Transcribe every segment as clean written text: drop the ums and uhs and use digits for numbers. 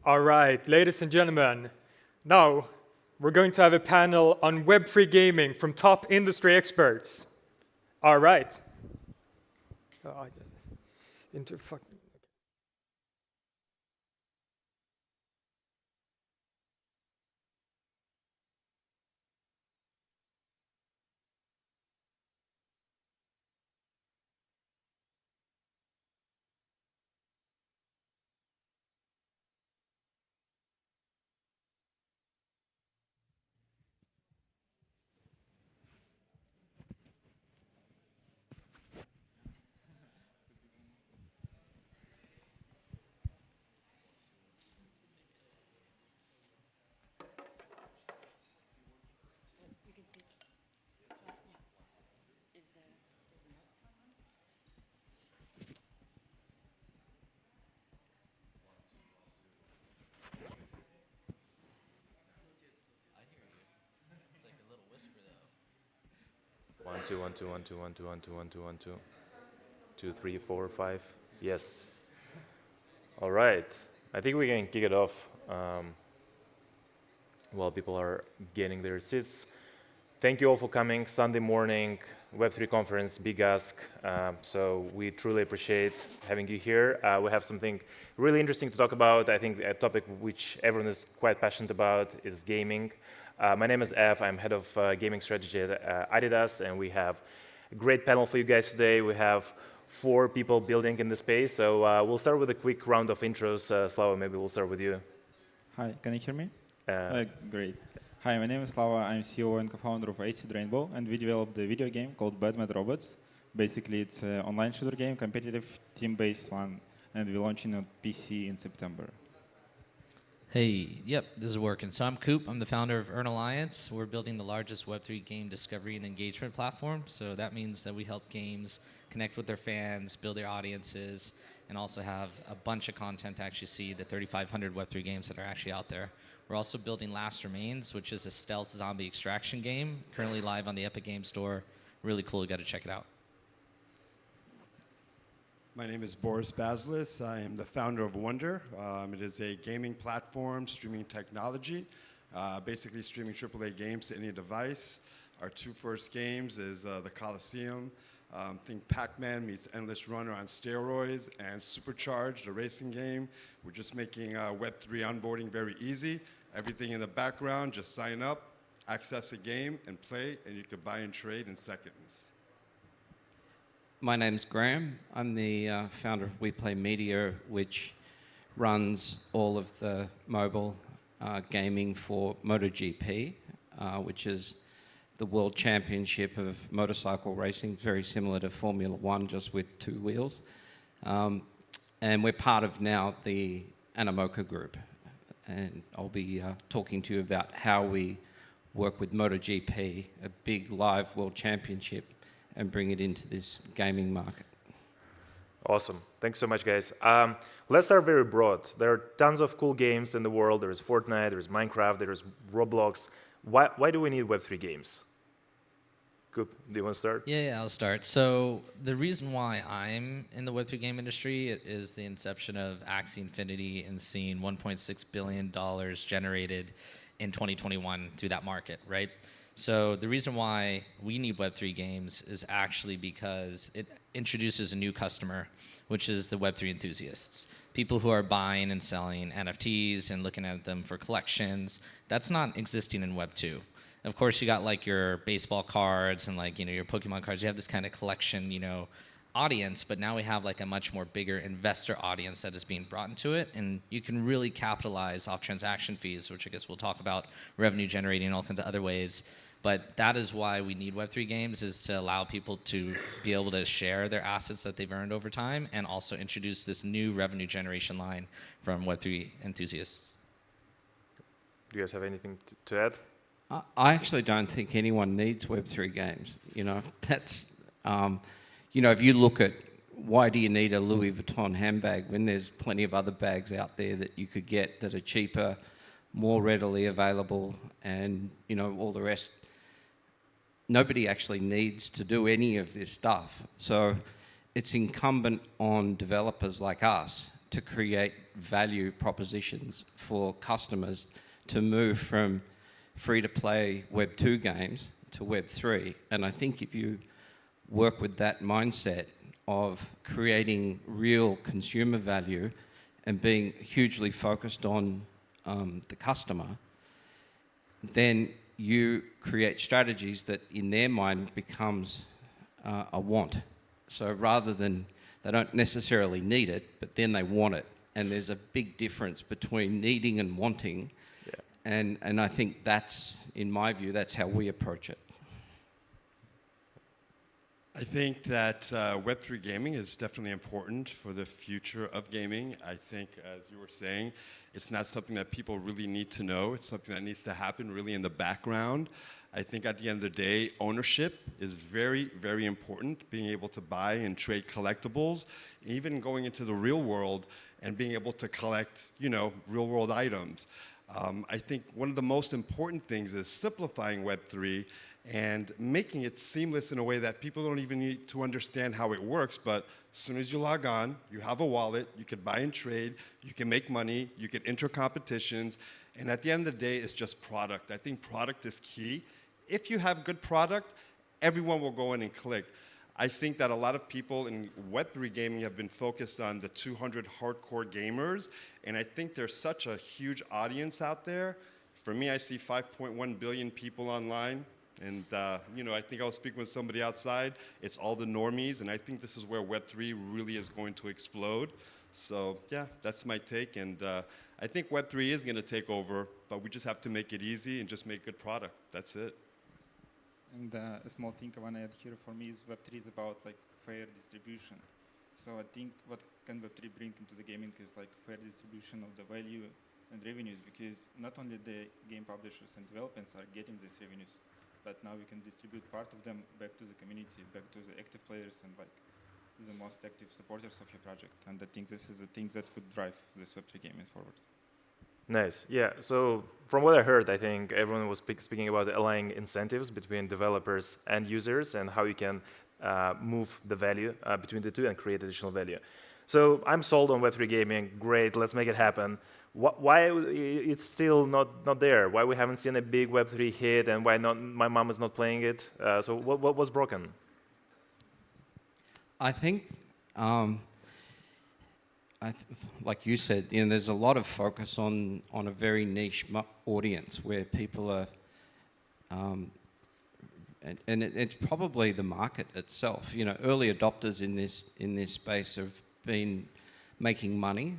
All right, ladies and gentlemen, now we're going to have a panel on Web3 gaming from top industry experts. All right. One, two, one, two, one, two, one, two, one, two, one, two, one, two. 2, 3, 4, 5. Yes. All right. I think we can kick it off while people are getting their seats. Thank you all for coming. Sunday morning, Web3 conference, big ask. So we truly appreciate having you here. We have something really interesting to talk about. I think a topic which everyone is quite passionate about is gaming. My name is Ev. I'm head of gaming strategy at ADIDAS, and we have a great panel for you guys today. We have 4 people building in the space. So we'll start with a quick round of intros. Slava, maybe we'll start with you. Hi, can you hear me? Great. Hi, my name is Slava. I'm CEO and co-founder of Acid Rainbow, and we developed a video game called BADMAD Robots. Basically, it's an online shooter game, competitive, team-based one, and we're launching on PC in September. Hey, yep, this is working. So I'm Coop. I'm the founder of Earn Alliance. We're building the largest Web3 game discovery and engagement platform. So that means that we help games connect with their fans, build their audiences, and also have a bunch of content to actually see the 3,500 Web3 games that are actually out there. We're also building Last Remains, which is a stealth zombie extraction game, currently live on the Epic Game Store. Really cool, you got to check it out. My name is Borris WNDR. I am the founder of Wonder. It is a gaming platform, streaming technology, basically streaming AAA games to any device. Our 2 first games is the Coliseum. Think Pac-Man meets Endless Runner on steroids, and Supercharged, a racing game. We're just making Web3 onboarding very easy. Everything in the background, just sign up, access a game, and play, and you can buy and trade in seconds. My name's Graeme. I'm the founder of We Play Media, which runs all of the mobile gaming for MotoGP, which is the World Championship of motorcycle racing, very similar to Formula One, just with 2 wheels. And we're part of now the Animoca Group. And I'll be talking to you about how we work with MotoGP, a big live world championship, and bring it into this gaming market. Awesome. Thanks so much, guys. Let's start very broad. There are tons of cool games in the world. There is Fortnite, there is Minecraft, there is Roblox. Why do we need Web3 games? Coop, do you want to start? Yeah, I'll start. So the reason why I'm in the Web3 game industry is the inception of Axie Infinity and seeing $1.6 billion generated in 2021 through that market, right? So the reason why we need Web3 games is actually because it introduces a new customer, which is the Web3 enthusiasts. People who are buying and selling NFTs and looking at them for collections. That's not existing in Web2. Of course, you got like your baseball cards and like, your Pokemon cards. You have this kind of collection, audience, but now we have like a much more bigger investor audience that is being brought into it, and you can really capitalize off transaction fees, which I guess we'll talk about, revenue generating, all kinds of other ways. But that is why we need Web3 games, is to allow people to be able to share their assets that they've earned over time, and also introduce this new revenue generation line from Web3 enthusiasts. Do you guys have anything to add? I actually don't think anyone needs Web3 games. That's, if you look at why do you need a Louis Vuitton handbag when there's plenty of other bags out there that you could get that are cheaper, more readily available, and, all the rest. Nobody actually needs to do any of this stuff. So it's incumbent on developers like us to create value propositions for customers to move from free-to-play Web2 games to Web3. And I think if you work with that mindset of creating real consumer value and being hugely focused on the customer, then you create strategies that in their mind becomes a want. So rather than, they don't necessarily need it, but then they want it. And there's a big difference between needing and wanting. Yeah. And I think that's, in my view, that's how we approach it. I think that Web3 gaming is definitely important for the future of gaming. I think, as you were saying, it's not something that people really need to know. It's something that needs to happen really in the background. I think at the end of the day, ownership is very, very important. Being able to buy and trade collectibles, even going into the real world and being able to collect, you know, real world items. I think one of the most important things is simplifying Web3 and making it seamless in a way that people don't even need to understand how it works, but as soon as you log on, you have a wallet, you can buy and trade, you can make money, you can enter competitions, and at the end of the day, it's just product. I think product is key. If you have good product, everyone will go in and click. I think that a lot of people in Web3 gaming have been focused on the 200 hardcore gamers, and I think there's such a huge audience out there. For me, I see 5.1 billion people online. And, you know, I think I was speaking with somebody outside. It's all the normies, and I think this is where Web3 really is going to explode. So, yeah, that's my take. And I think Web3 is going to take over, but we just have to make it easy and just make good product. That's it. And a small thing I want to add here for me is Web3 is about like fair distribution. So I think what can Web3 bring into the gaming is like fair distribution of the value and revenues, because not only the game publishers and developers are getting these revenues, but now we can distribute part of them back to the community, back to the active players and like the most active supporters of your project. And I think this is the thing that could drive this Web3 gaming forward. Nice. Yeah. So from what I heard, I think everyone was speaking about aligning incentives between developers and users and how you can move the value between the two and create additional value. So I'm sold on Web3 gaming. Great. Let's make it happen. Why it's still not there? Why we haven't seen a big Web3 hit, and why not? My mom is not playing it. So what was broken? I think, like you said, you know, there's a lot of focus on a very niche audience where people are, and it's probably the market itself. You know, early adopters in this space have been making money.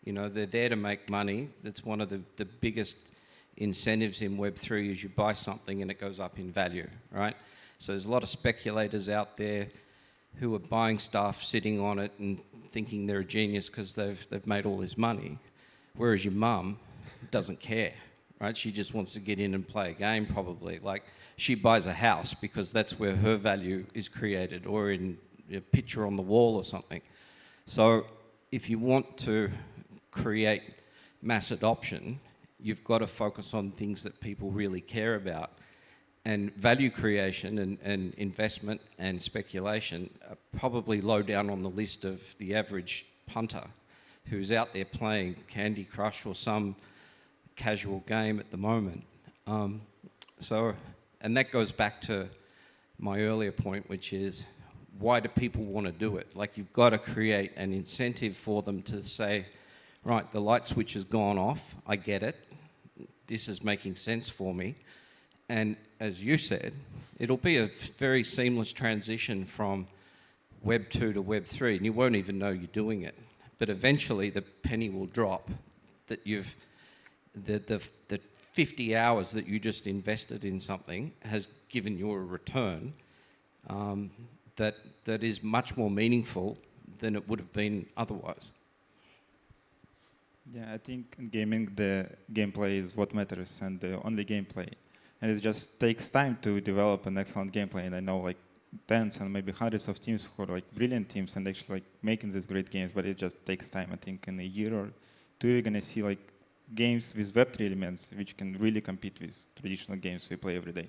You know, they're there to make money. That's one of the biggest incentives in Web3 is you buy something and it goes up in value, right? So there's a lot of speculators out there who are buying stuff, sitting on it and thinking they're a genius because they've made all this money. Whereas your mum doesn't care, right? She just wants to get in and play a game probably. Like she buys a house because that's where her value is created, or in a picture on the wall or something. So if you want to create mass adoption, you've got to focus on things that people really care about. And value creation and investment and speculation are probably low down on the list of the average punter who's out there playing Candy Crush or some casual game at the moment. And that goes back to my earlier point, which is, why do people want to do it? Like, you've got to create an incentive for them to say, right, the light switch has gone off, I get it, this is making sense for me. And as you said, it'll be a very seamless transition from Web 2 to Web 3, and you won't even know you're doing it. But eventually the penny will drop that you've, the 50 hours that you just invested in something has given you a return that is much more meaningful than it would have been otherwise. Yeah, I think in gaming the gameplay is what matters, and the only gameplay. And it just takes time to develop an excellent gameplay. And I know like tens and maybe hundreds of teams who are like brilliant teams and actually like making these great games, but it just takes time. I think in a year or two you're gonna see like games with Web3 elements which can really compete with traditional games we play every day.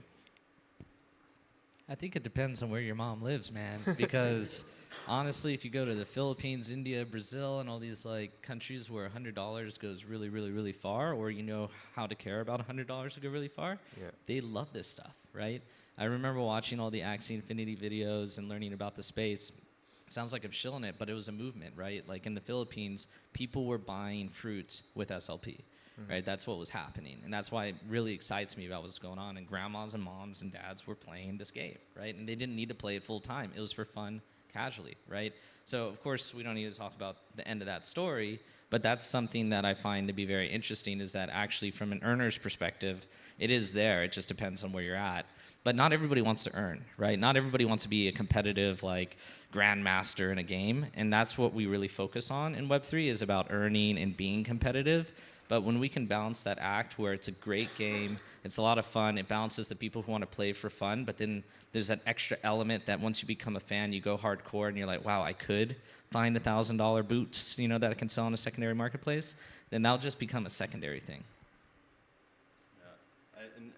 I think it depends on where your mom lives, man, because honestly, if you go to the Philippines, India, Brazil, and all these like countries where $100 goes really, really, really far, or you know how to care about $100 to go really far, they love this stuff, right? I remember watching all the Axie Infinity videos and learning about the space. Sounds like I'm shilling it, but it was a movement, right? Like in the Philippines, people were buying fruit with SLP, right? That's what was happening. And that's why it really excites me about what's going on. And grandmas and moms and dads were playing this game, right? And they didn't need to play it full time. It was for fun, casually, right? So, of course, we don't need to talk about the end of that story, but that's something that I find to be very interesting is that actually from an earner's perspective, it is there. It just depends on where you're at. But not everybody wants to earn, right? Not everybody wants to be a competitive, like, grandmaster in a game, and that's what we really focus on in Web3 is about earning and being competitive. But when we can balance that act where it's a great game, it's a lot of fun, it balances the people who want to play for fun, but then there's that extra element that once you become a fan, you go hardcore and you're like, wow, I could find $1,000 boots, you know, that I can sell in a secondary marketplace, then that'll just become a secondary thing.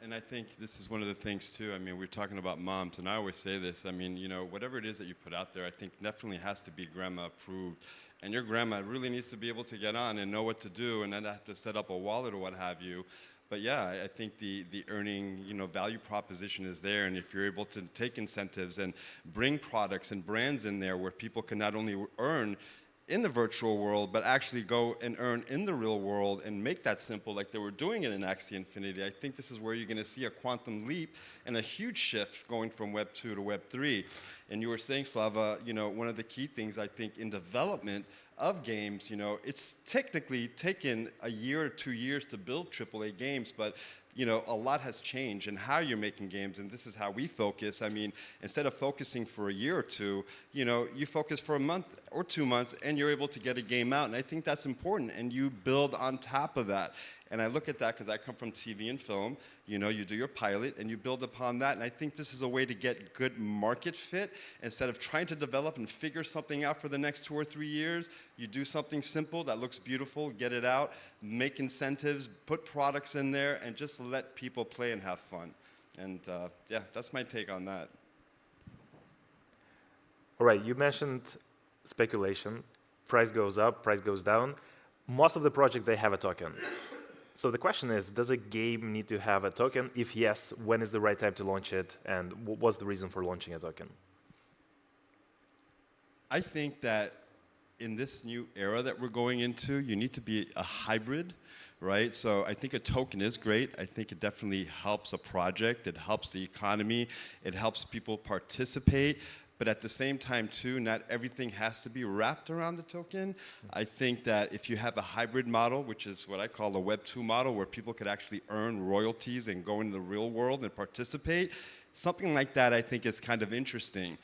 And I think this is one of the things too. I mean, we're talking about moms, and I always say this. I mean, you know, whatever it is that you put out there, I think definitely has to be grandma approved. And your grandma really needs to be able to get on and know what to do, and then have to set up a wallet or what have you. But yeah, I think the earning, you know, value proposition is there, and if you're able to take incentives and bring products and brands in there where people can not only earn in the virtual world, but actually go and earn in the real world and make that simple like they were doing it in Axie Infinity. I think this is where you're going to see a quantum leap and a huge shift going from Web 2 to Web 3. And you were saying, Slava, you know, one of the key things I think in development of games, you know, it's technically taken a year or 2 years to build AAA games, but you know, a lot has changed in how you're making games, and this is how we focus. I mean, instead of focusing for a year or two, you know, you focus for a month or 2 months, and you're able to get a game out, and I think that's important, and you build on top of that. And I look at that because I come from TV and film. You know, you do your pilot and you build upon that. And I think this is a way to get good market fit. Instead of trying to develop and figure something out for the next 2 or 3 years, you do something simple that looks beautiful, get it out, make incentives, put products in there, and just let people play and have fun. And yeah, that's my take on that. All right, you mentioned speculation. Price goes up, price goes down. Most of the projects, they have a token. So the question is, does a game need to have a token? If yes, when is the right time to launch it? And what's the reason for launching a token? I think that in this new era that we're going into, you need to be a hybrid, right? So I think a token is great. I think it definitely helps a project. It helps the economy. It helps people participate. But at the same time, too, not everything has to be wrapped around the token. I think that if you have a hybrid model, which is what I call a Web 2 model, where people could actually earn royalties and go into the real world and participate, something like that I think is kind of interesting.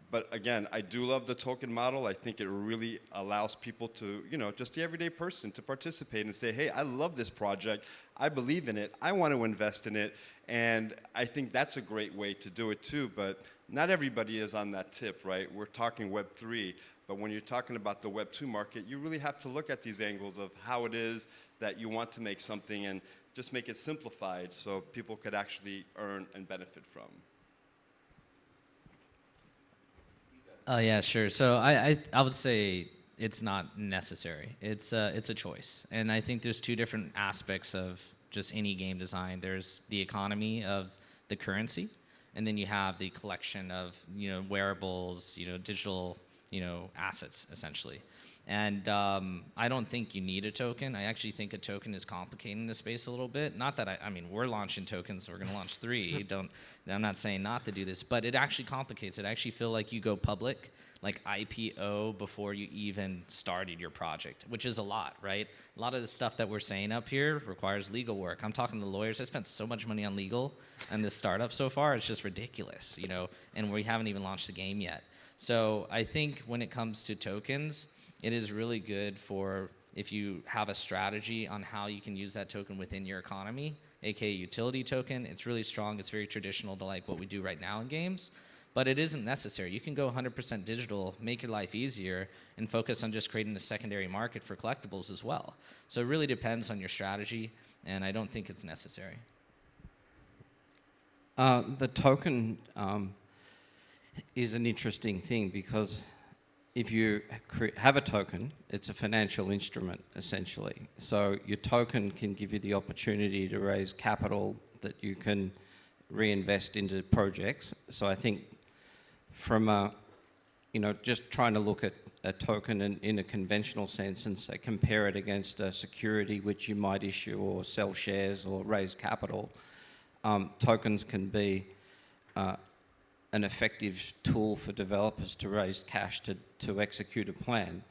But again, I do love the token model. I think it really allows people to, you know, just the everyday person to participate and say, hey, I love this project. I believe in it. I want to invest in it. And I think that's a great way to do it too. But not everybody is on that tip, right? We're talking Web 3. But when you're talking about the Web 2 market, you really have to look at these angles of how it is that you want to make something and just make it simplified so people could actually earn and benefit from. Yeah, sure. So I would say it's not necessary. It's a choice, and I think there's two different aspects of just any game design. There's the economy of the currency, and then you have the collection of wearables, digital assets essentially. And I don't think you need a token. I actually think a token is complicating the space a little bit. Not that I mean, we're launching tokens, so we're going to launch 3. I'm not saying not to do this, but it actually complicates it. I actually feel like you go public, like IPO, before you even started your project, which is a lot, right? A lot of the stuff that we're saying up here requires legal work. I'm talking to lawyers. I spent so much money on legal and this startup so far. It's just ridiculous, and we haven't even launched the game yet. So I think when it comes to tokens, it is really good for if you have a strategy on how you can use that token within your economy, aka utility token. It's really strong. It's very traditional to like what we do right now in games, but it isn't necessary. You can go 100% digital, make your life easier, and focus on just creating a secondary market for collectibles as well. So it really depends on your strategy, and I don't think it's necessary. The token, is an interesting thing, because if you have a token, it's a financial instrument, essentially. So your token can give you the opportunity to raise capital that you can reinvest into projects. So I think from a, just trying to look at a token in a conventional sense and say, compare it against a security which you might issue or sell shares or raise capital, tokens can be an effective tool for developers to raise cash to execute a plan.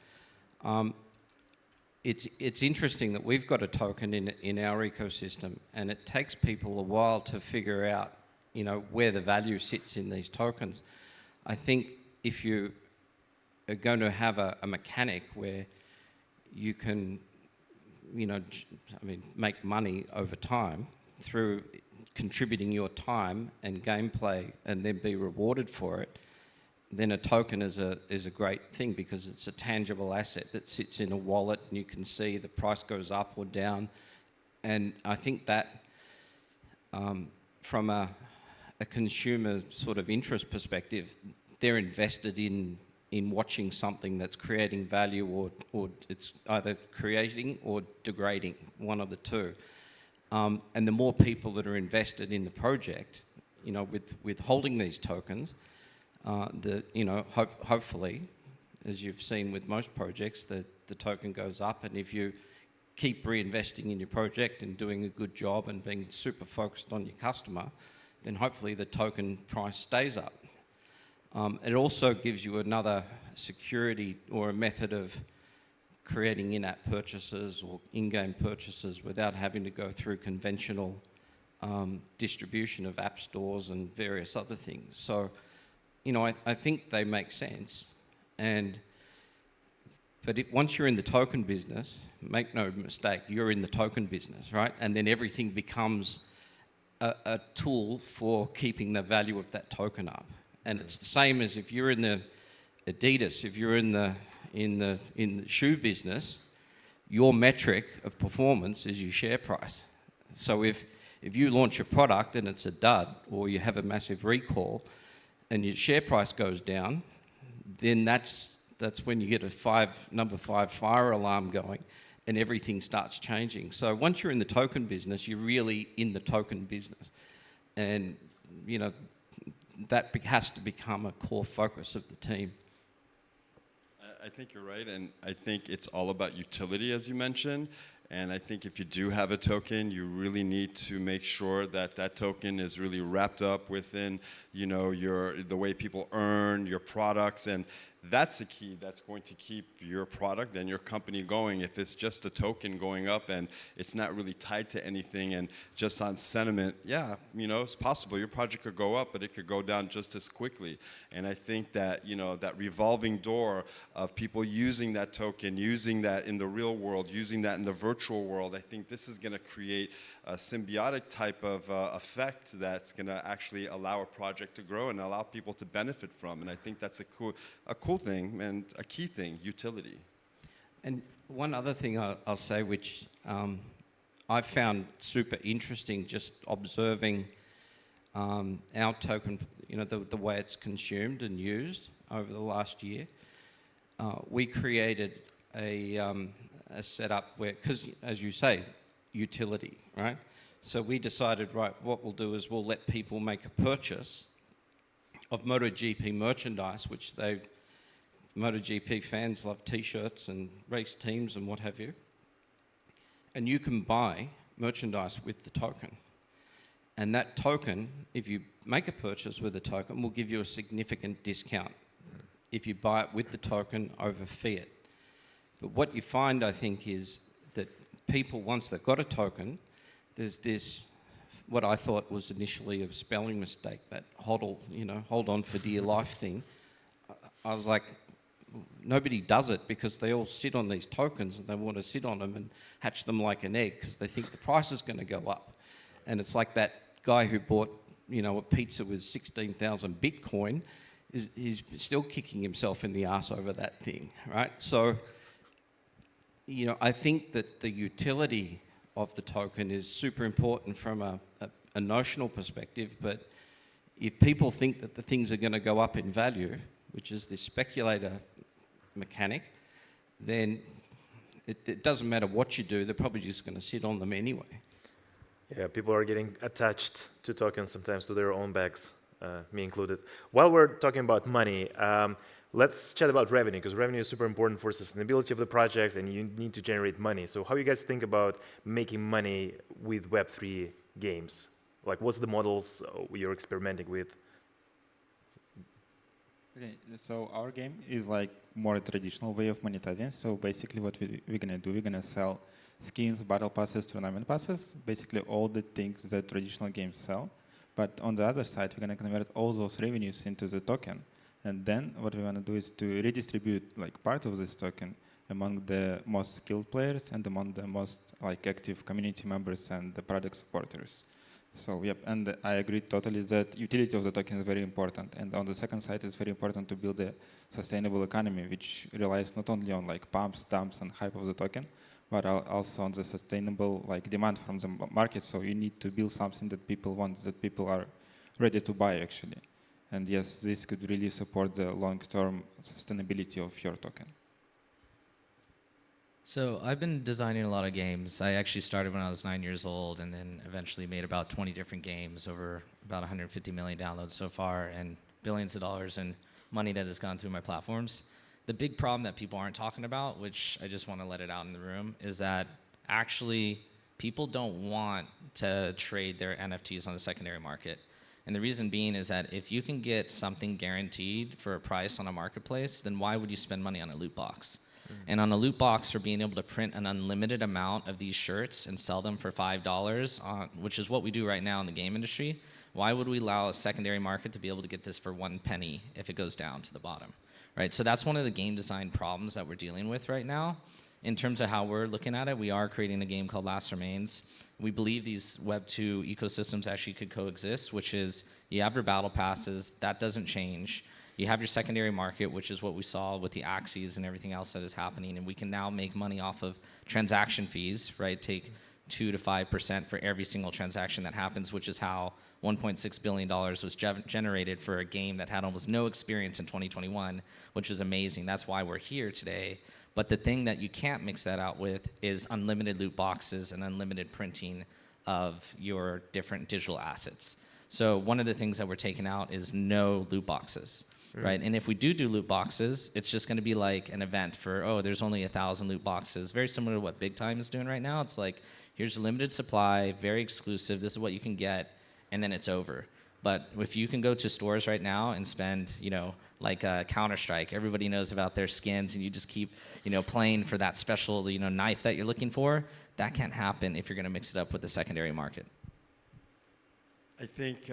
It's interesting that we've got a token in our ecosystem, and it takes people a while to figure out, where the value sits in these tokens. I think if you are going to have a mechanic where you can, make money over time through contributing your time and gameplay and then be rewarded for it, then a token is a great thing, because it's a tangible asset that sits in a wallet and you can see the price goes up or down. And I think that from a consumer sort of interest perspective, they're invested in watching something that's creating value, or it's either creating or degrading, one of the two. And the more people that are invested in the project, with holding these tokens, hopefully, as you've seen with most projects, the token goes up. And if you keep reinvesting in your project and doing a good job and being super focused on your customer, then hopefully the token price stays up. It also gives you another security or a method of creating in-app purchases or in-game purchases without having to go through conventional distribution of app stores and various other things. So, I think they make sense. But once you're in the token business, make no mistake, you're in the token business, right? And then everything becomes a tool for keeping the value of that token up. And it's the same as if you're in the ADIDAS, if you're in the shoe business, your metric of performance is your share price. So if you launch a product and it's a dud, or you have a massive recall and your share price goes down, then that's when you get a number 5 fire alarm going and everything starts changing. So once you're in the token business, you're really in the token business. And, that has to become a core focus of the team. I think you're right, and I think it's all about utility, as you mentioned. And I think if you do have a token, you really need to make sure that that token is really wrapped up within, the way people earn your products. And that's a key that's going to keep your product and your company going. If it's just a token going up and it's not really tied to anything and just on sentiment, it's possible your project could go up, but it could go down just as quickly. And I think that, that revolving door of people using that token, using that in the real world, using that in the virtual world, I think this is going to create a symbiotic type of effect that's going to actually allow a project to grow and allow people to benefit from. And I think that's a cool thing and a key thing, utility. And one other thing I'll say, which I found super interesting, just observing our token, the way it's consumed and used over the last year. We created a setup where, because as you say, utility, right? So we decided, what we'll do is we'll let people make a purchase of MotoGP merchandise, which MotoGP fans love t-shirts and race teams and what have you. And you can buy merchandise with the token. And that token, if you make a purchase with a token, will give you a significant discount if you buy it with the token over fiat. But what you find, I think, is that people, once they've got a token, there's this, what I thought was initially a spelling mistake, that hold on for dear life thing. I was like, nobody does it because they all sit on these tokens and they want to sit on them and hatch them like an egg because they think the price is going to go up. And it's like that guy who bought, a pizza with 16,000 Bitcoin, he's still kicking himself in the ass over that thing, right? So, I think that the utility of the token is super important from a notional perspective, but if people think that the things are going to go up in value, which is this speculator mechanic, then it doesn't matter what you do, they're probably just going to sit on them anyway. Yeah, people are getting attached to tokens sometimes to their own bags, me included. While we're talking about money, let's chat about revenue, because revenue is super important for sustainability of the projects, and you need to generate money. So how you guys think about making money with Web3 games? Like, what's the models you're experimenting with? Okay, so our game is like more a traditional way of monetizing. So basically what we're going to do, we're going to sell skins, battle passes, tournament passes, basically all the things that traditional games sell. But on the other side, we're going to convert all those revenues into the token. And then what we want to do is to redistribute like part of this token among the most skilled players and among the most like active community members and the product supporters. So yep, and I agree totally that utility of the token is very important. And on the second side, it's very important to build a sustainable economy, which relies not only on like pumps, dumps, and hype of the token, but also on the sustainable like demand from the market. So you need to build something that people want, that people are ready to buy actually. And yes, this could really support the long-term sustainability of your token. So I've been designing a lot of games. I actually started when I was 9 years old and then eventually made about 20 different games, over about 150 million downloads so far and billions of dollars in money that has gone through my platforms. The big problem that people aren't talking about, which I just want to let it out in the room, is that actually people don't want to trade their NFTs on the secondary market. And the reason being is that if you can get something guaranteed for a price on a marketplace, then why would you spend money on a loot box? And on a loot box, for being able to print an unlimited amount of these shirts and sell them for $5, which is what we do right now in the game industry, why would we allow a secondary market to be able to get this for 1 penny if it goes down to the bottom, right? So that's one of the game design problems that we're dealing with right now. In terms of how we're looking at it, we are creating a game called Last Remains. We believe these Web2 ecosystems actually could coexist, which is you have your battle passes, that doesn't change. You have your secondary market, which is what we saw with the Axes and everything else that is happening, and we can now make money off of transaction fees, right? Take 2 to 5% for every single transaction that happens, which is how $1.6 billion was generated for a game that had almost no experience in 2021, which is amazing. That's why we're here today. But the thing that you can't mix that out with is unlimited loot boxes and unlimited printing of your different digital assets. So one of the things that we're taking out is no loot boxes. Right, and if we do loot boxes, it's just going to be like an event for, oh, there's only 1,000 loot boxes. Very similar to what Big Time is doing right now. It's like, here's a limited supply, very exclusive. This is what you can get, and then it's over. But if you can go to stores right now and spend, like Counter-Strike, everybody knows about their skins, and you just keep, playing for that special, knife that you're looking for. That can't happen if you're going to mix it up with the secondary market. I think,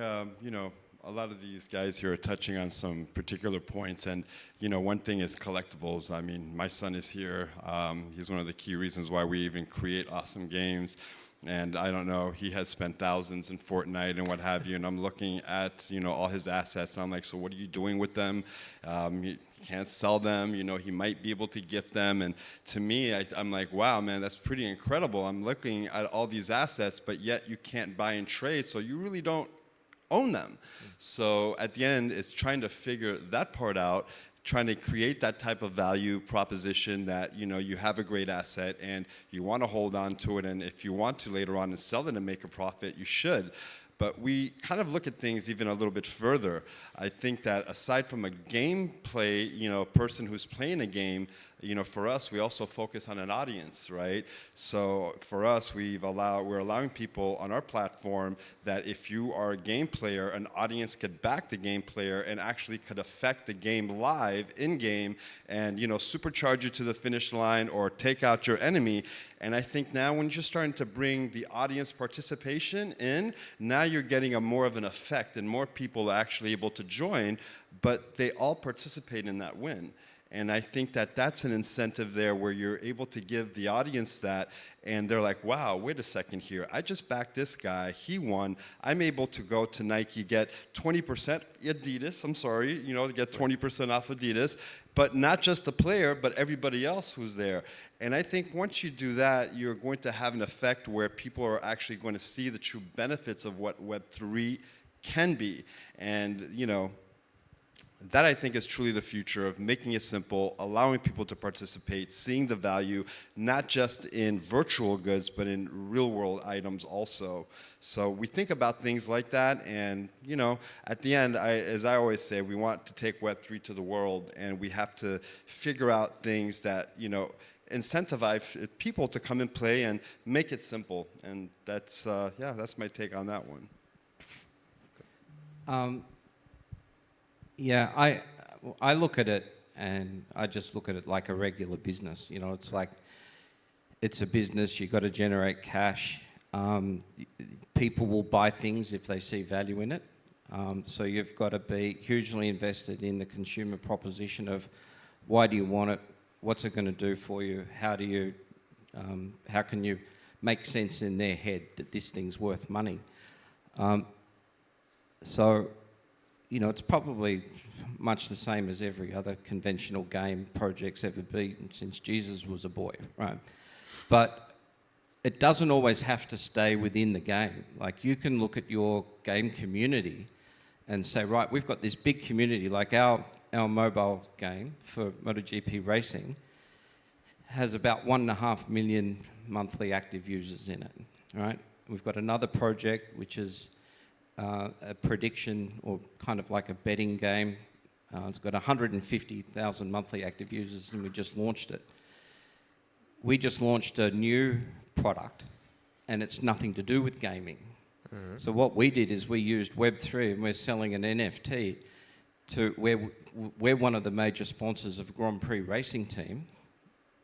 a lot of these guys here are touching on some particular points, and one thing is collectibles. I mean, my son is here. He's one of the key reasons why we even create awesome games. And I don't know, he has spent thousands in Fortnite and what have you, and I'm looking at all his assets, and I'm like, so what are you doing with them? You can't sell them, he might be able to gift them, and to me, I'm like, wow, man, that's pretty incredible. I'm looking at all these assets, but yet you can't buy and trade, so you really don't own them. So at the end, it's trying to figure that part out, trying to create that type of value proposition that you have a great asset and you want to hold on to it, and if you want to later on and sell it and make a profit, you should. But we kind of look at things even a little bit further. I think that aside from a gameplay, person who's playing a game, for us, we also focus on an audience, right? So for us, we're allowing people on our platform that if you are a game player, an audience could back the game player and actually could affect the game live in-game and, supercharge you to the finish line or take out your enemy. And I think now when you're starting to bring the audience participation in, now you're getting a more of an effect and more people are actually able to join, but they all participate in that win. And I think that that's an incentive there where you're able to give the audience that, and they're like, wow, wait a second here. I just backed this guy. He won. I'm able to go to Nike, get 20%, ADIDAS, I'm sorry, to get 20% off ADIDAS, but not just the player, but everybody else who's there. And I think once you do that, you're going to have an effect where people are actually going to see the true benefits of what Web3 can be. And, you know, that I think is truly the future of making it simple, allowing people to participate, seeing the value, not just in virtual goods, but in real world items also. So we think about things like that, and you know, at the end, as I always say, we want to take Web3 to the world, and we have to figure out things that, you know, incentivize people to come and play and make it simple. And that's, yeah, that's my take on that one. Yeah, I look at it, and I just look at it like a regular business. You know, it's like, it's a business, you've got to generate cash. People will buy things if they see value in it. So you've got to be hugely invested in the consumer proposition of why do you want it, what's it going to do for you, how can you make sense in their head that this thing's worth money. So, you know, it's probably much the same as every other conventional game project's ever been since Jesus was a boy, right? But it doesn't always have to stay within the game. Like, you can look at your game community and say, right, we've got this big community, like our mobile game for MotoGP racing has about 1.5 million monthly active users in it, right? We've got another project which is a prediction, or kind of like a betting game. It's got 150,000 monthly active users, and we just launched it. We just launched a new product, and it's nothing to do with gaming. Mm-hmm. So what we did is we used Web3, and we're selling an NFT to we're one of the major sponsors of Grand Prix racing team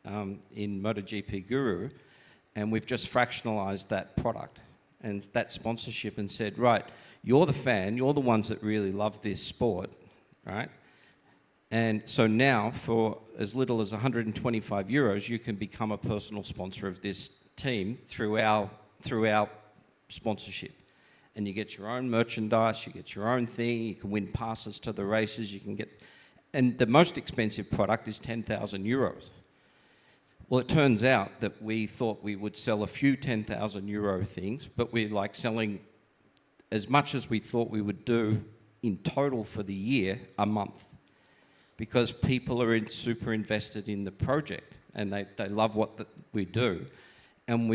in MotoGP Guru, and we've just fractionalized that product and that sponsorship and said, right, you're the fan, you're the ones that really love this sport, right? And so now, for as little as 125 euros, you can become a personal sponsor of this team through our sponsorship. And you get your own merchandise, you get your own thing, you can win passes to the races, you can get... And the most expensive product is 10,000 euros. Well, it turns out that we thought we would sell a few 10,000 euro things, but we're like selling as much as we thought we would do in total for the year, a month. Because people are super invested in the project, and they love what we do. And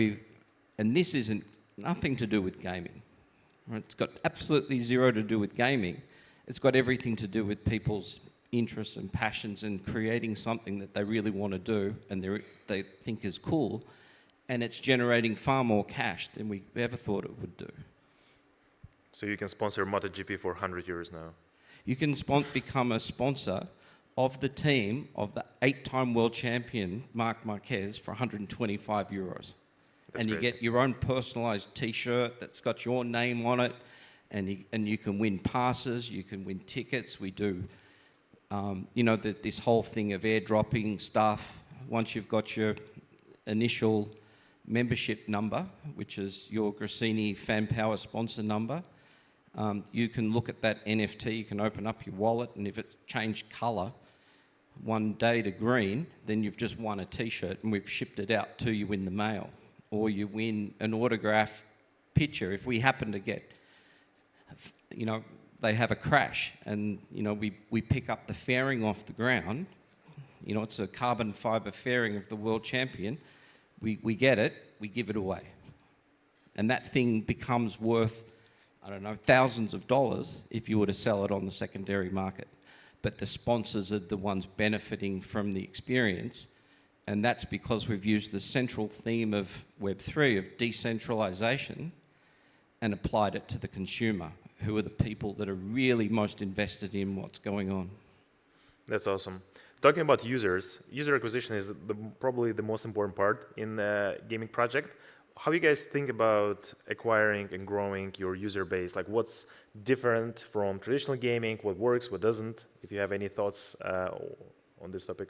this isn't nothing to do with gaming. Right? It's got absolutely zero to do with gaming. It's got everything to do with people's interests and passions and creating something that they really want to do and they think is cool, and it's generating far more cash than we ever thought it would do. So you can sponsor MotoGP for 100 euros now? You can become a sponsor of the team of the 8-time world champion Marc Marquez for 125 euros. That's and you get your own personalized t-shirt that's got your name on it, and you can win passes, you can win tickets. We do you know, this whole thing of airdropping stuff. Once you've got your initial membership number, which is your Grassini Fan Power sponsor number, you can look at that NFT, you can open up your wallet, and if it changed colour one day to green, then you've just won a t-shirt and we've shipped it out to you in the mail. Or you win an autograph picture. If we happen to get, you know, they have a crash and, you know, we pick up the fairing off the ground, you know, it's a carbon fibre fairing of the world champion, we get it, we give it away. And that thing becomes worth, I don't know, thousands of dollars if you were to sell it on the secondary market. But the sponsors are the ones benefiting from the experience, and that's because we've used the central theme of Web3, of decentralization, and applied it to the consumer, who are the people that are really most invested in what's going on. That's awesome. Talking about users, user acquisition is probably the most important part in the gaming project. How do you guys think about acquiring and growing your user base? Like, what's different from traditional gaming? What works, what doesn't? If you have any thoughts on this topic.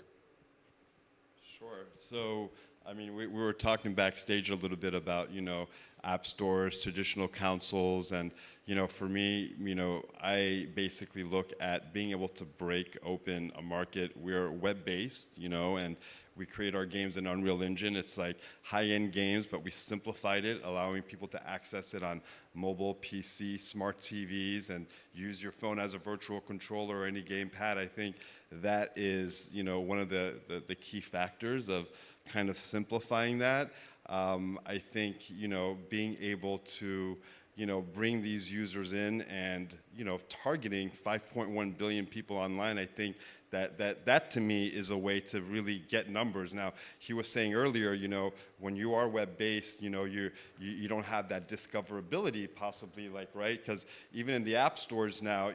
Sure. So, I mean, we were talking backstage a little bit about, you know, app stores, traditional consoles, and, you know, for me, you know, I basically look at being able to break open a market. We're web-based, you know, and we create our games in Unreal Engine. It's like high-end games, but we simplified it, allowing people to access it on mobile, PC, smart TVs, and use your phone as a virtual controller or any gamepad. I think that is, one of the key factors of kind of simplifying that. I think, being able to, bring these users in and, targeting 5.1 billion people online, I think that to me is a way to really get numbers. Now, he was saying earlier, when you are web-based, you don't have that discoverability possibly, right? Because even in the app stores now,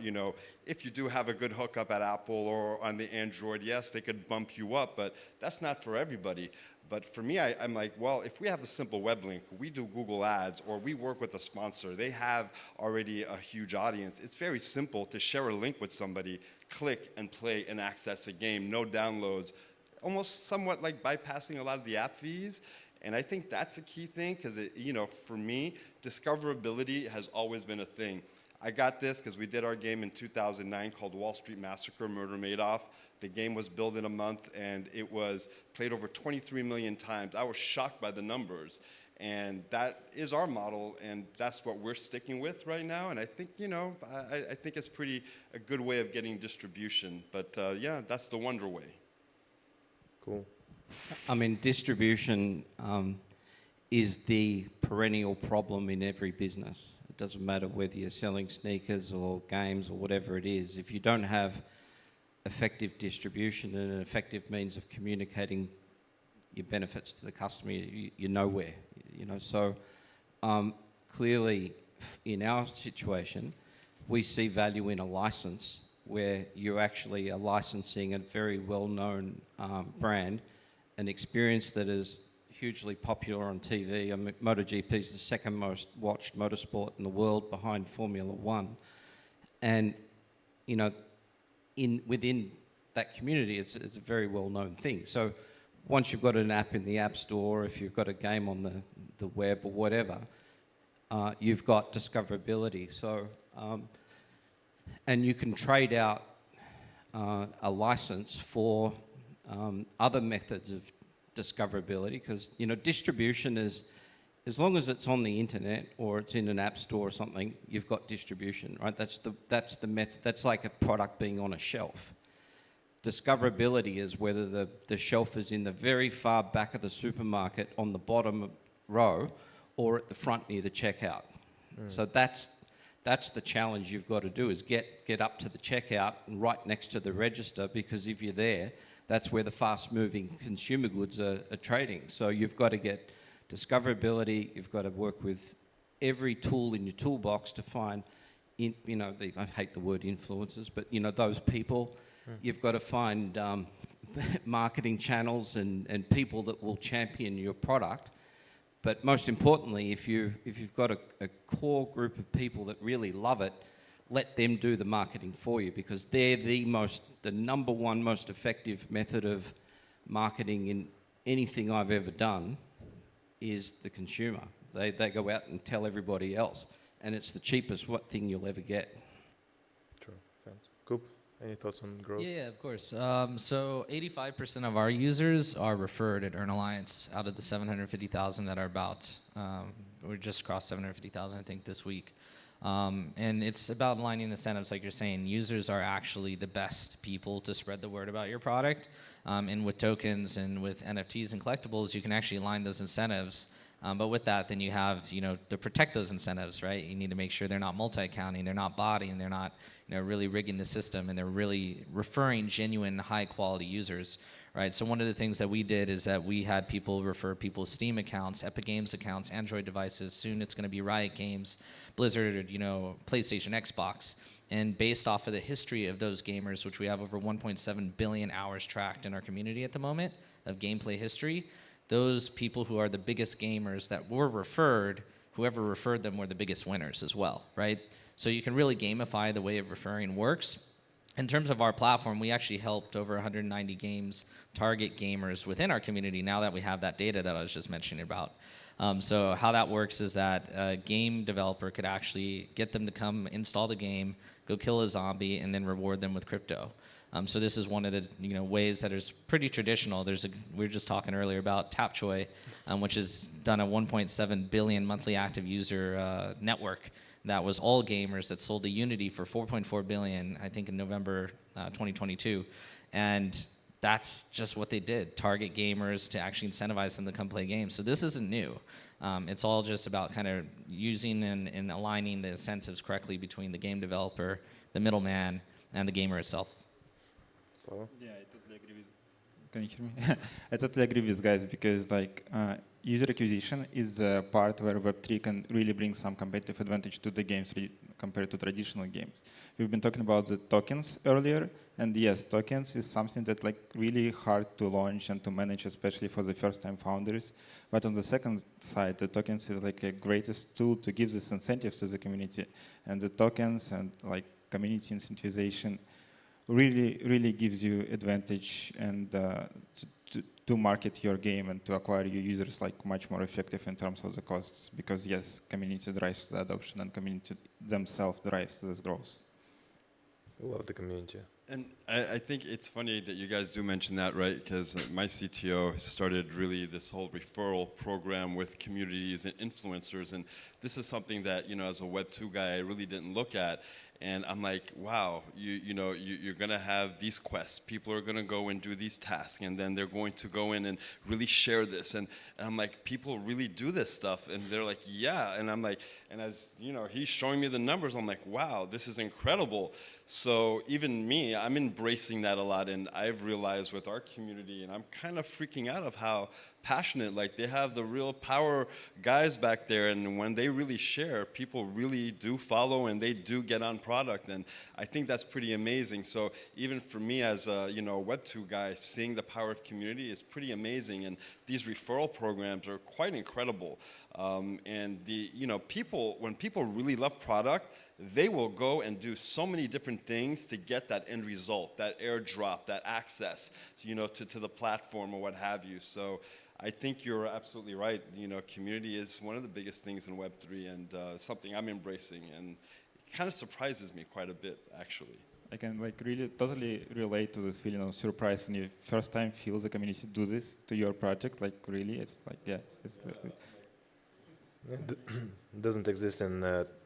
if you do have a good hookup at Apple or on the Android, yes, they could bump you up, but that's not for everybody. But for me, I'm like, well, if we have a simple web link, we do Google Ads, or we work with a sponsor, they have already a huge audience. It's very simple to share a link with somebody, click and play and access a game, no downloads, almost somewhat like bypassing a lot of the app fees. And I think that's a key thing, because for me, discoverability has always been a thing. I got this because we did our game in 2009 called Wall Street Massacre, Murder Madoff. The game was built in a month, and it was played over 23 million times. I was shocked by the numbers. And that is our model, and that's what we're sticking with right now. And I think, I think it's a good way of getting distribution. But yeah, that's the Wonder way. Cool. I mean, distribution is the perennial problem in every business. It doesn't matter whether you're selling sneakers or games or whatever it is. If you don't have effective distribution and an effective means of communicating your benefits to the customer, you're nowhere. So clearly, in our situation, we see value in a license where you actually are licensing a very well-known brand, an experience that is hugely popular on TV. I mean, MotoGP is the second most watched motorsport in the world, behind Formula One. And, within that community, it's a very well-known thing. So once you've got an app in the App Store, if you've got a game on the web or whatever, you've got discoverability. So, and you can trade out a license for other methods of discoverability, because distribution is, as long as it's on the internet or it's in an app store or something, you've got distribution, right? That's the method. That's like a product being on a shelf. Discoverability is whether the shelf is in the very far back of the supermarket on the bottom row or at the front near the checkout. So that's the challenge you've got to do, is get up to the checkout and right next to the register, because if you're there, that's where the fast-moving consumer goods are trading. So you've got to get discoverability. You've got to work with every tool in your toolbox to find, I hate the word influencers, but those people. You've got to find marketing channels and people that will champion your product. But most importantly, if you've got a core group of people that really love it, let them do the marketing for you, because they're the number one most effective method of marketing in anything I've ever done is the consumer. They go out and tell everybody else, and it's the cheapest thing you'll ever get. True. Thanks. Coop, any thoughts on growth? Yeah, of course. So 85% of our users are referred at Earn Alliance. Out of the 750,000 that are about, we just crossed 750,000, I think, this week. And it's about aligning incentives, like you're saying. Users are actually the best people to spread the word about your product. And with tokens and with NFTs and collectibles, you can actually align those incentives. But with that, then you have, to protect those incentives, right? You need to make sure they're not multi-accounting, they're not botting, they're not, really rigging the system, and they're really referring genuine, high-quality users, right? So one of the things that we did is that we had people refer people's Steam accounts, Epic Games accounts, Android devices. Soon it's going to be Riot Games, Blizzard, PlayStation, Xbox. And based off of the history of those gamers, which we have over 1.7 billion hours tracked in our community at the moment of gameplay history, those people who are the biggest gamers that were referred, whoever referred them were the biggest winners as well, right? So you can really gamify the way of referring works. In terms of our platform, we actually helped over 190 games target gamers within our community now that we have that data that I was just mentioning about. So how that works is that a game developer could actually get them to come install the game, go kill a zombie, and then reward them with crypto. So this is one of the ways that is pretty traditional. We were just talking earlier about Tapchoy, which has done a 1.7 billion monthly active user network that was all gamers that sold the Unity for 4.4 billion, I think in November 2022, and that's just what they did, target gamers to actually incentivize them to come play games. So this isn't new. It's all just about kind of using and aligning the incentives correctly between the game developer, the middleman, and the gamer itself. Slava? Yeah, I totally agree with. Can you hear me? I totally agree with guys because user acquisition is a part where Web3 can really bring some competitive advantage to the games compared to traditional games. We've been talking about the tokens earlier, and yes, tokens is something that really hard to launch and to manage, especially for the first-time founders. But on the second side, the tokens is a greatest tool to give this incentives to the community, and the tokens and community incentivization really gives you advantage and to market your game and to acquire your users much more effective in terms of the costs, because yes, community drives the adoption and community themselves drives this growth. We love the community. And I think it's funny that you guys do mention that, right? Because my CTO started really this whole referral program with communities and influencers, and this is something that, as a Web2 guy, I really didn't look at. And I'm like, wow, you're going to have these quests. People are going to go and do these tasks, and then they're going to go in and really share this. And I'm like, people really do this stuff. And they're like, yeah. And I'm like, and as he's showing me the numbers, I'm like, wow, this is incredible. So even me, I'm embracing that a lot. And I've realized with our community, and I'm kind of freaking out of how passionate, they have the real power guys back there, and when they really share, people really do follow and they do get on product, and I think that's pretty amazing. So even for me as a Web2 guy, seeing the power of community is pretty amazing, and these referral programs are quite incredible. And when people really love product, they will go and do so many different things to get that end result, that airdrop, that access, to the platform or what have you. So I think you're absolutely right. Community is one of the biggest things in Web3, and something I'm embracing, and it kind of surprises me quite a bit, actually. I can really totally relate to this feeling of surprise when you first time feel the community do this to your project. Really, it's it's. Doesn't exist in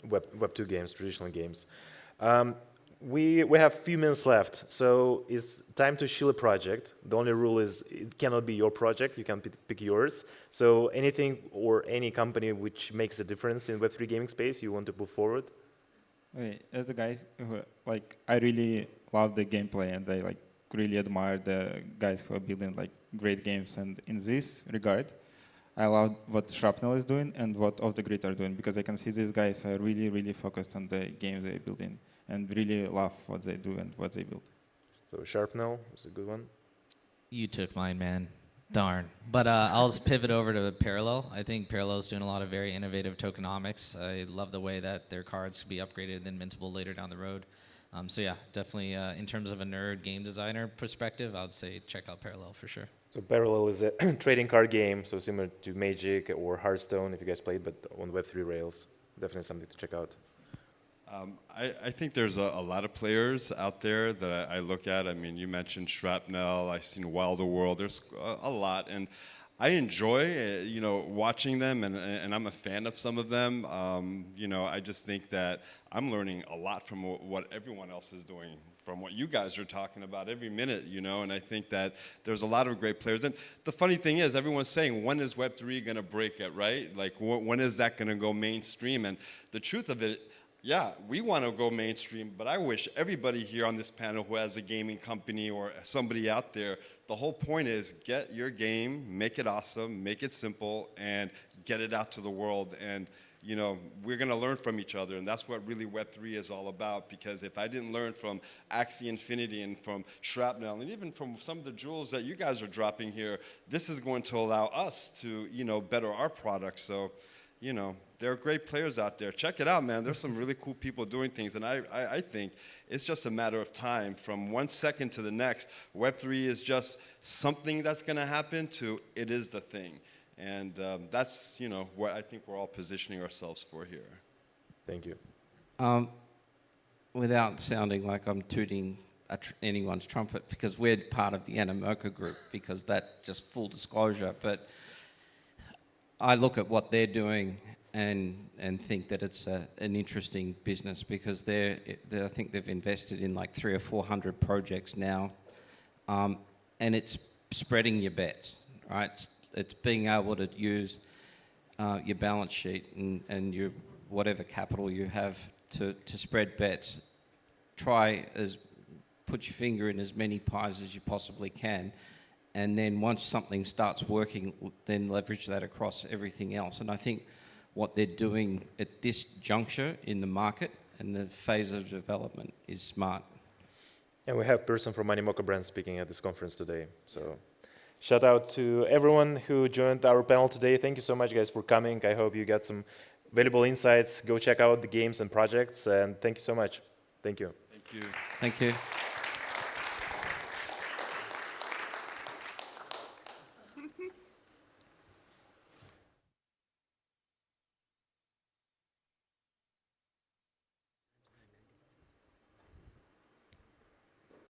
Web2 games, traditional games. We have a few minutes left, so it's time to shill a project. The only rule is it cannot be your project. You can pick yours. So anything or any company which makes a difference in Web3 gaming space you want to put forward? Okay, as a guy, I really love the gameplay, and I really admire the guys who are building great games. And in this regard, I love what Shrapnel is doing and what Off the Grid are doing, because I can see these guys are really focused on the games they're building and really love what they do and what they build. So Sharpnel is a good one. You took mine, man. Darn. But I'll just pivot over to Parallel. I think Parallel is doing a lot of very innovative tokenomics. I love the way that their cards can be upgraded and then mintable later down the road. So yeah, definitely in terms of a nerd game designer perspective, I would say check out Parallel for sure. So Parallel is a trading card game, so similar to Magic or Hearthstone if you guys played, but on Web3 rails. Definitely something to check out. I think there's a lot of players out there that I look at. I mean, you mentioned Shrapnel. I've seen Wilder World. There's a lot, and I enjoy watching them, and I'm a fan of some of them. I just think that I'm learning a lot from what everyone else is doing, from what you guys are talking about every minute, and I think that there's a lot of great players. And the funny thing is, everyone's saying, when is Web3 going to break it, right? When is that going to go mainstream? And the truth of it, yeah, we want to go mainstream, but I wish everybody here on this panel who has a gaming company or somebody out there, the whole point is get your game, make it awesome, make it simple, and get it out to the world. And we're going to learn from each other, and that's what really Web3 is all about, because if I didn't learn from Axie Infinity and from Shrapnel and even from some of the jewels that you guys are dropping here, this is going to allow us to, better our product. So, there are great players out there. Check it out, man. There's some really cool people doing things, and I think it's just a matter of time. From 1 second to the next, Web3 is just something that's going to happen to it is the thing. And that's, what I think we're all positioning ourselves for here. Thank you. Without sounding like I'm tooting anyone's trumpet because we're part of the Animoca group because that just full disclosure. But I look at what they're doing and think that it's an interesting business because I think they've invested in like 300 or 400 projects now, and it's spreading your bets, right? It's being able to use your balance sheet and your whatever capital you have to spread bets. Put your finger in as many pies as you possibly can, and then once something starts working, then leverage that across everything else. And I think what they're doing at this juncture in the market and the phase of development is smart. And we have a person from Animoca brand speaking at this conference today. So shout out to everyone who joined our panel today. Thank you so much, guys, for coming. I hope you got some valuable insights. Go check out the games and projects. And thank you so much. Thank you. Thank you. Thank you.